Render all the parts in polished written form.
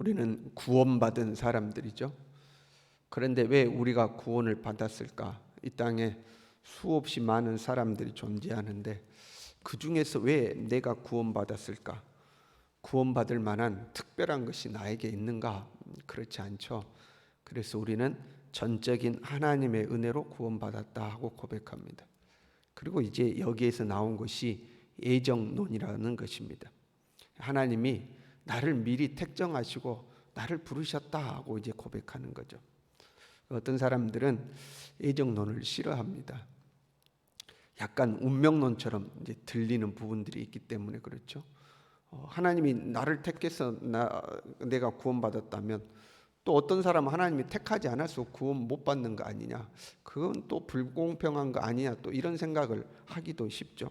우리는 구원받은 사람들이죠. 그런데 왜 우리가 구원을 받았을까? 이 땅에 수없이 많은 사람들이 존재하는데 그 중에서 왜 내가 구원받았을까? 구원받을 만한 특별한 것이 나에게 있는가? 그렇지 않죠. 그래서 우리는 전적인 하나님의 은혜로 구원받았다 하고 고백합니다. 그리고 이제 여기에서 나온 것이 예정론이라는 것입니다. 하나님이 나를 미리 택정하시고 나를 부르셨다 하고 이제 고백하는 거죠. 어떤 사람들은 예정론을 싫어합니다. 약간 운명론처럼 이제 들리는 부분들이 있기 때문에 그렇죠. 하나님이 나를 택해서 내가 구원받았다면 또 어떤 사람은 하나님이 택하지 않아서 구원 못 받는 거 아니냐, 그건 또 불공평한 거 아니냐, 또 이런 생각을 하기도 쉽죠.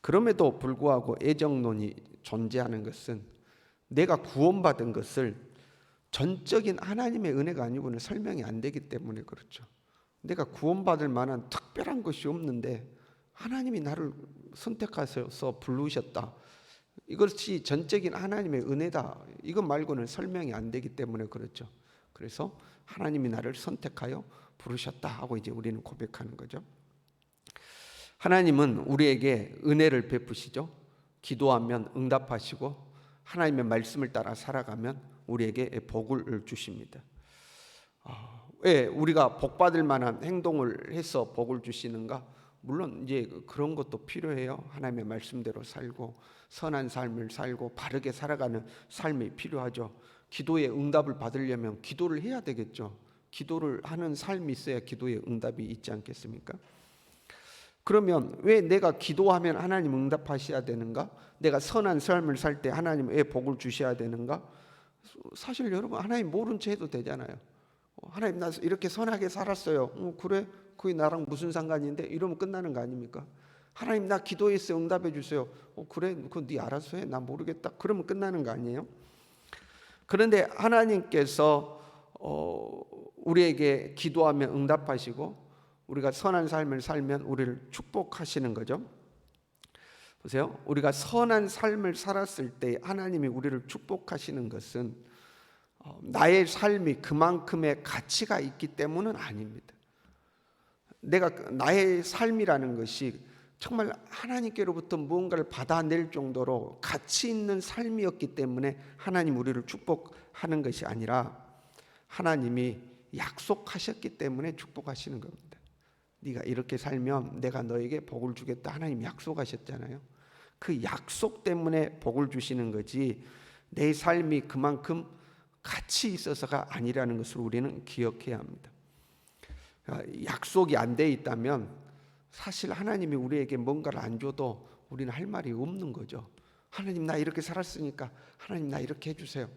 그럼에도 불구하고 예정론이 존재하는 것은 내가 구원받은 것을 전적인 하나님의 은혜가 아니고는 설명이 안 되기 때문에 그렇죠. 내가 구원받을 만한 특별한 것이 없는데 하나님이 나를 선택하셔서 부르셨다, 이것이 전적인 하나님의 은혜다, 이것 말고는 설명이 안 되기 때문에 그렇죠. 그래서 하나님이 나를 선택하여 부르셨다 하고 이제 우리는 고백하는 거죠. 하나님은 우리에게 은혜를 베푸시죠. 기도하면 응답하시고 하나님의 말씀을 따라 살아가면 우리에게 복을 주십니다. 왜 우리가 복받을 만한 행동을 해서 복을 주시는가? 물론 이제 그런 것도 필요해요. 하나님의 말씀대로 살고 선한 삶을 살고 바르게 살아가는 삶이 필요하죠. 기도의 응답을 받으려면 기도를 해야 되겠죠. 기도를 하는 삶이 있어야 기도의 응답이 있지 않겠습니까? 그러면 왜 내가 기도하면 하나님 응답하셔야 되는가? 내가 선한 삶을 살 때 하나님 왜 복을 주셔야 되는가? 사실 여러분, 하나님 모른 채 해도 되잖아요. 하나님 나 이렇게 선하게 살았어요. 그래? 그게 나랑 무슨 상관인데? 이러면 끝나는 거 아닙니까? 하나님 나 기도했어요. 응답해 주세요. 그래? 그건 네 알아서 해. 나 모르겠다. 그러면 끝나는 거 아니에요? 그런데 하나님께서 우리에게 기도하면 응답하시고 우리가 선한 삶을 살면 우리를 축복하시는 거죠. 보세요. 우리가 선한 삶을 살았을 때 하나님이 우리를 축복하시는 것은 나의 삶이 그만큼의 가치가 있기 때문은 아닙니다. 내가 나의 삶이라는 것이 정말 하나님께로부터 무언가를 받아낼 정도로 가치 있는 삶이었기 때문에 하나님 우리를 축복하는 것이 아니라 하나님이 약속하셨기 때문에 축복하시는 겁니다. 네가 이렇게 살면 내가 너에게 복을 주겠다, 하나님 약속하셨잖아요. 그 약속 때문에 복을 주시는 거지 내 삶이 그만큼 가치 있어서가 아니라는 것을 우리는 기억해야 합니다. 약속이 안 돼 있다면 사실 하나님이 우리에게 뭔가를 안 줘도 우리는 할 말이 없는 거죠. 하나님 나 이렇게 살았으니까 하나님 나 이렇게 해주세요.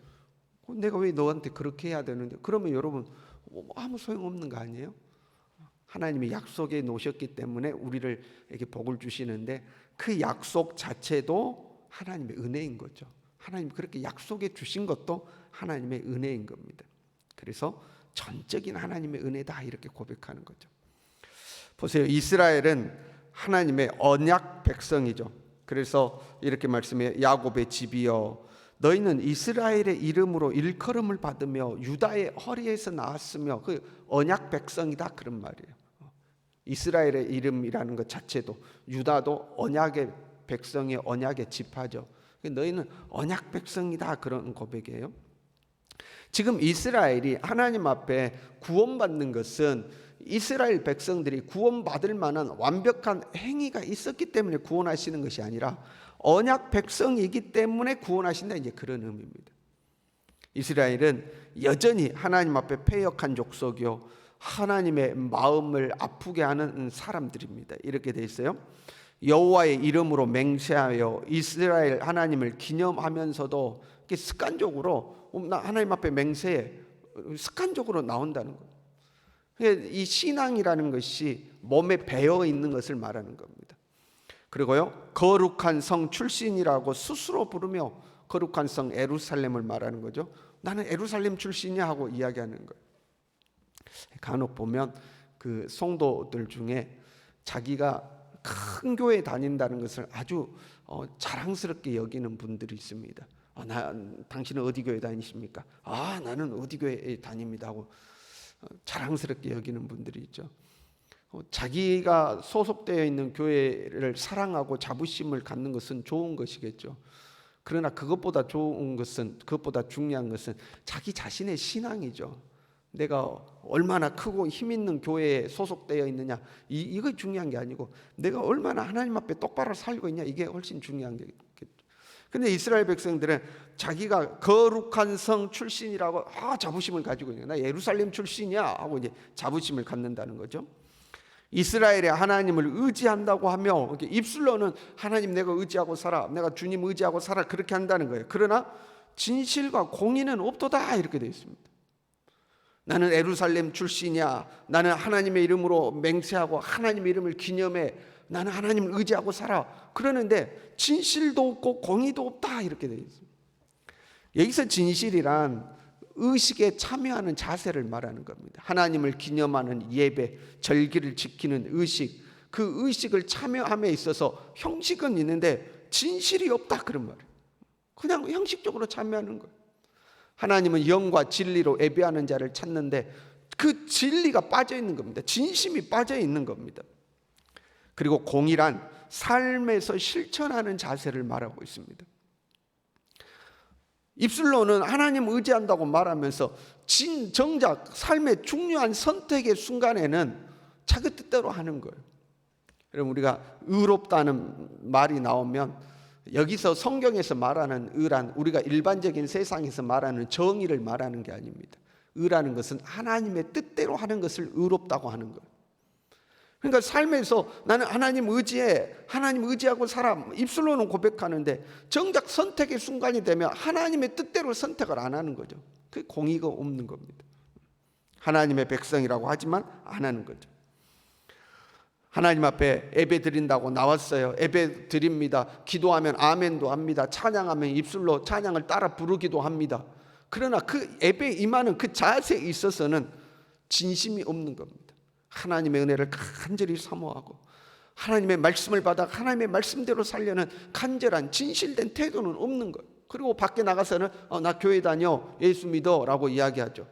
내가 왜 너한테 그렇게 해야 되는데? 그러면 여러분 아무 소용없는 거 아니에요? 하나님이 약속해 놓으셨기 때문에 우리에게 복을 주시는데 그 약속 자체도 하나님의 은혜인 거죠. 하나님 그렇게 약속해 주신 것도 하나님의 은혜인 겁니다. 그래서 전적인 하나님의 은혜다 이렇게 고백하는 거죠. 보세요. 이스라엘은 하나님의 언약 백성이죠. 그래서 이렇게 말씀해요. 야곱의 집이여 너희는 이스라엘의 이름으로 일컬음을 받으며 유다의 허리에서 나왔으며 그 언약 백성이다 그런 말이에요. 이스라엘의 이름이라는 것 자체도 유다도 언약의 백성의 언약의 지파죠. 너희는 언약 백성이다 그런 고백이에요. 지금 이스라엘이 하나님 앞에 구원받는 것은 이스라엘 백성들이 구원받을 만한 완벽한 행위가 있었기 때문에 구원하시는 것이 아니라 언약 백성이기 때문에 구원하신다, 이제 그런 의미입니다. 이스라엘은 여전히 하나님 앞에 패역한 족속이요 하나님의 마음을 아프게 하는 사람들입니다. 이렇게 돼 있어요. 여호와의 이름으로 맹세하여 이스라엘 하나님을 기념하면서도 이렇게 습관적으로 나 하나님 앞에 맹세해 습관적으로 나온다는 거예요. 이 신앙이라는 것이 몸에 배어 있는 것을 말하는 겁니다. 그리고요 거룩한 성 출신이라고 스스로 부르며 거룩한 성 예루살렘을 말하는 거죠. 나는 예루살렘 출신이야 하고 이야기하는 거예요. 간혹 보면 그 성도들 중에 자기가 큰 교회에 다닌다는 것을 아주 자랑스럽게 여기는 분들이 있습니다. 당신은 어디 교회 다니십니까? 나는 어디 교회에 다닙니다 하고 자랑스럽게 여기는 분들이 있죠. 자기가 소속되어 있는 교회를 사랑하고 자부심을 갖는 것은 좋은 것이겠죠. 그러나 그것보다 중요한 것은 자기 자신의 신앙이죠. 내가 얼마나 크고 힘 있는 교회에 소속되어 있느냐, 이거 중요한 게 아니고 내가 얼마나 하나님 앞에 똑바로 살고 있냐, 이게 훨씬 중요한 게. 근데 이스라엘 백성들은 자기가 거룩한 성 출신이라고 자부심을 가지고 있는 거야. 나 예루살렘 출신이야 하고 이제 자부심을 갖는다는 거죠. 이스라엘의 하나님을 의지한다고 하며 입술로는 하나님 내가 의지하고 살아, 내가 주님 의지하고 살아, 그렇게 한다는 거예요. 그러나 진실과 공의는 없도다 이렇게 되어 있습니다. 나는 예루살렘 출신이야, 나는 하나님의 이름으로 맹세하고 하나님의 이름을 기념해, 나는 하나님을 의지하고 살아, 그러는데 진실도 없고 공의도 없다 이렇게 되어 있습니다. 여기서 진실이란 의식에 참여하는 자세를 말하는 겁니다. 하나님을 기념하는 예배, 절기를 지키는 의식, 그 의식을 참여함에 있어서 형식은 있는데 진실이 없다 그런 말이에요. 그냥 형식적으로 참여하는 거예요. 하나님은 영과 진리로 예배하는 자를 찾는데 그 진리가 빠져 있는 겁니다. 진심이 빠져 있는 겁니다. 그리고 공의란 삶에서 실천하는 자세를 말하고 있습니다. 입술로는 하나님 의지한다고 말하면서 정작 삶의 중요한 선택의 순간에는 자기 뜻대로 하는 거예요. 여러분, 우리가 의롭다는 말이 나오면 여기서 성경에서 말하는 의란 우리가 일반적인 세상에서 말하는 정의를 말하는 게 아닙니다. 의라는 것은 하나님의 뜻대로 하는 것을 의롭다고 하는 거예요. 그러니까 삶에서 나는 하나님 의지해, 하나님 의지하고 살아, 입술로는 고백하는데 정작 선택의 순간이 되면 하나님의 뜻대로 선택을 안 하는 거죠. 그게 공의가 없는 겁니다. 하나님의 백성이라고 하지만 안 하는 거죠. 하나님 앞에 예배 드린다고 나왔어요. 예배 드립니다. 기도하면 아멘도 합니다. 찬양하면 입술로 찬양을 따라 부르기도 합니다. 그러나 그 예배에 임하는 그 자세에 있어서는 진심이 없는 겁니다. 하나님의 은혜를 간절히 사모하고 하나님의 말씀을 받아 하나님의 말씀대로 살려는 간절한 진실된 태도는 없는 거예요. 그리고 밖에 나가서는 나 교회 다녀, 예수 믿어 라고 이야기하죠.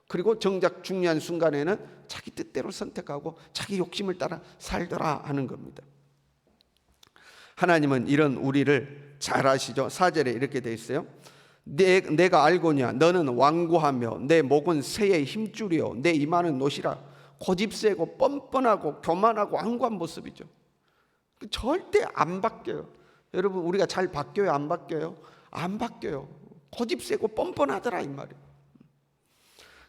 그리고 정작 중요한 순간에는 자기 뜻대로 선택하고 자기 욕심을 따라 살더라 하는 겁니다. 하나님은 이런 우리를 잘 아시죠. 4절에 이렇게 돼 있어요. 내가 알고냐 너는 완고하며 내 목은 새의 힘줄이요 내 이마는 노시라. 고집세고 뻔뻔하고 교만하고 완고한 모습이죠. 절대 안 바뀌어요. 여러분, 우리가 잘 바뀌어요? 안 바뀌어요? 안 바뀌어요. 고집세고 뻔뻔하더라 이 말이에요.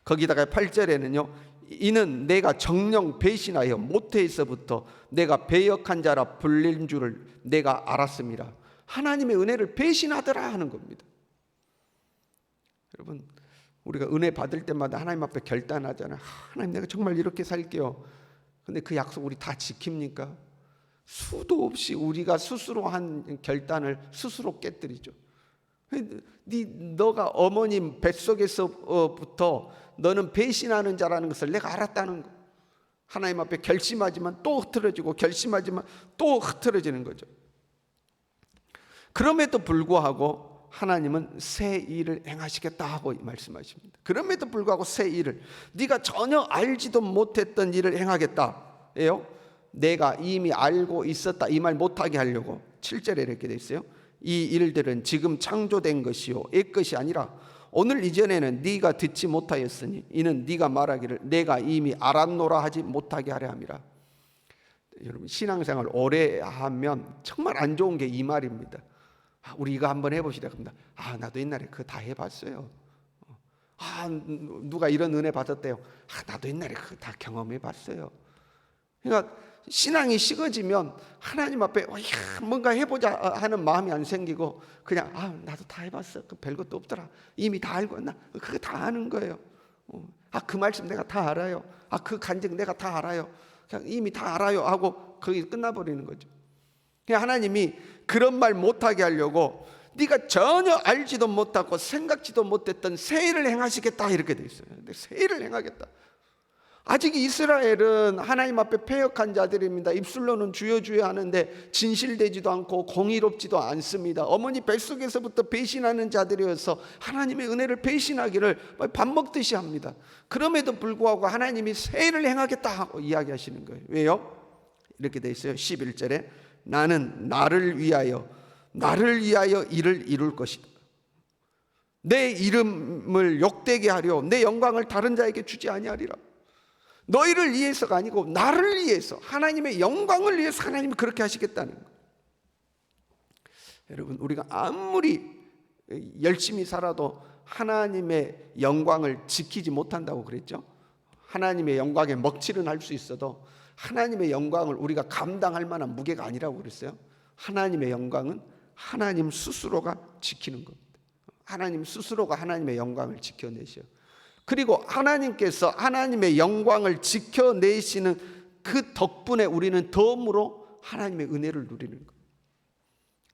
거기다가 8절에는요 이는 내가 정령 배신하여 모태에서부터 내가 배역한 자라 불린 줄을 내가 알았습니다. 하나님의 은혜를 배신하더라 하는 겁니다. 여러분, 우리가 은혜 받을 때마다 하나님 앞에 결단하잖아요. 하나님 내가 정말 이렇게 살게요. 근데 그 약속 우리 다 지킵니까? 수도 없이 우리가 스스로 한 결단을 스스로 깨뜨리죠. 너가 어머님 뱃속에서부터 너는 배신하는 자라는 것을 내가 알았다는 거. 하나님 앞에 결심하지만 또 흐트러지고 결심하지만 또 흐트러지는 거죠. 그럼에도 불구하고 하나님은 새 일을 행하시겠다 하고 말씀하십니다. 그럼에도 불구하고 새 일을, 네가 전혀 알지도 못했던 일을 행하겠다예요. 내가 이미 알고 있었다 이 말 못하게 하려고 7절에 이렇게 돼 있어요. 이 일들은 지금 창조된 것이요 옛 것이 아니라 오늘 이전에는 네가 듣지 못하였으니 이는 네가 말하기를 내가 이미 알았노라 하지 못하게 하려 함이라. 여러분, 신앙생활 오래 하면 정말 안 좋은 게 이 말입니다. 우리 이거 한번 해봅시다. 그럽니다. 나도 옛날에 그거 다 해봤어요. 누가 이런 은혜 받았대요. 나도 옛날에 그거 다 경험해봤어요. 그러니까 신앙이 식어지면 하나님 앞에 뭔가 해보자 하는 마음이 안 생기고 그냥 나도 다 해봤어. 그 별것도 없더라. 이미 다 알고 나 그거 다 아는 거예요. 그 말씀 내가 다 알아요. 그 간증 내가 다 알아요. 그냥 이미 다 알아요 하고 거기 끝나버리는 거죠. 하나님이 그런 말 못하게 하려고 네가 전혀 알지도 못하고 생각지도 못했던 새 일을 행하시겠다 이렇게 돼 있어요. 근데 새 일을 행하겠다. 아직 이스라엘은 하나님 앞에 패역한 자들입니다. 입술로는 주여 주여 하는데 진실되지도 않고 공의롭지도 않습니다. 어머니 뱃속에서부터 배신하는 자들이어서 하나님의 은혜를 배신하기를 밥 먹듯이 합니다. 그럼에도 불구하고 하나님이 새 일을 행하겠다 하고 이야기하시는 거예요. 왜요? 이렇게 돼 있어요. 11절에 나는 나를 위하여 일을 이룰 것이다. 내 이름을 욕되게 하려 내 영광을 다른 자에게 주지 아니하리라. 너희를 위해서가 아니고 나를 위해서, 하나님의 영광을 위해서 하나님이 그렇게 하시겠다는 거예요. 여러분, 우리가 아무리 열심히 살아도 하나님의 영광을 지키지 못한다고 그랬죠. 하나님의 영광에 먹칠은 할 수 있어도 하나님의 영광을 우리가 감당할 만한 무게가 아니라고 그랬어요. 하나님의 영광은 하나님 스스로가 지키는 겁니다. 하나님 스스로가 하나님의 영광을 지켜내셔요. 그리고 하나님께서 하나님의 영광을 지켜내시는 그 덕분에 우리는 덤으로 하나님의 은혜를 누리는 거예요.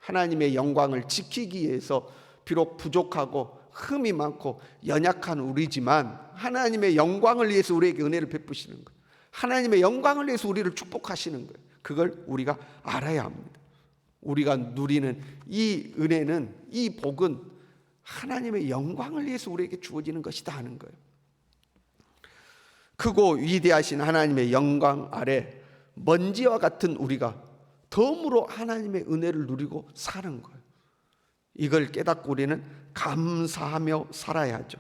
하나님의 영광을 지키기 위해서 비록 부족하고 흠이 많고 연약한 우리지만 하나님의 영광을 위해서 우리에게 은혜를 베푸시는 거예요. 하나님의 영광을 위해서 우리를 축복하시는 거예요. 그걸 우리가 알아야 합니다. 우리가 누리는 이 은혜는, 이 복은 하나님의 영광을 위해서 우리에게 주어지는 것이다 하는 거예요. 크고 위대하신 하나님의 영광 아래 먼지와 같은 우리가 덤으로 하나님의 은혜를 누리고 사는 거예요. 이걸 깨닫고 우리는 감사하며 살아야죠.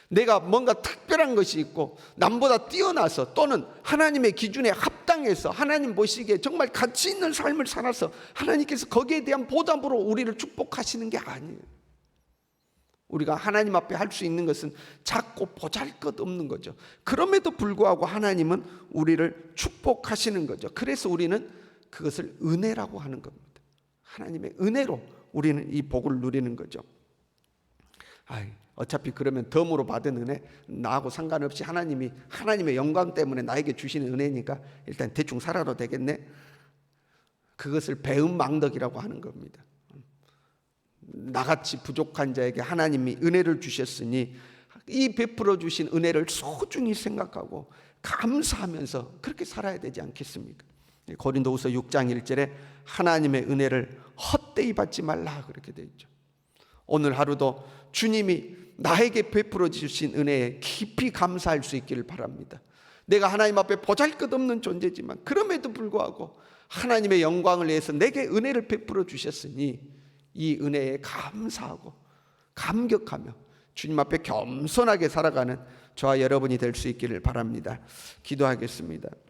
내가 뭔가 특별한 것이 있고 남보다 뛰어나서 또는 하나님의 기준에 합당해서 하나님 보시기에 정말 가치 있는 삶을 살아서 하나님께서 거기에 대한 보답으로 우리를 축복하시는 게 아니에요. 우리가 하나님 앞에 할 수 있는 것은 작고 보잘것없는 거죠. 그럼에도 불구하고 하나님은 우리를 축복하시는 거죠. 그래서 우리는 그것을 은혜라고 하는 겁니다. 하나님의 은혜로 우리는 이 복을 누리는 거죠. 어차피 그러면 덤으로 받은 은혜 나하고 상관없이 하나님의 영광 때문에 나에게 주시는 은혜니까 일단 대충 살아도 되겠네. 그것을 배은망덕이라고 하는 겁니다. 나같이 부족한 자에게 하나님이 은혜를 주셨으니 이 베풀어 주신 은혜를 소중히 생각하고 감사하면서 그렇게 살아야 되지 않겠습니까? 고린도후서 6장 1절에 하나님의 은혜를 헛되이 받지 말라 그렇게 되어 있죠. 오늘 하루도 주님이 나에게 베풀어 주신 은혜에 깊이 감사할 수 있기를 바랍니다. 내가 하나님 앞에 보잘것없는 존재지만 그럼에도 불구하고 하나님의 영광을 위해서 내게 은혜를 베풀어 주셨으니 이 은혜에 감사하고 감격하며 주님 앞에 겸손하게 살아가는 저와 여러분이 될 수 있기를 바랍니다. 기도하겠습니다.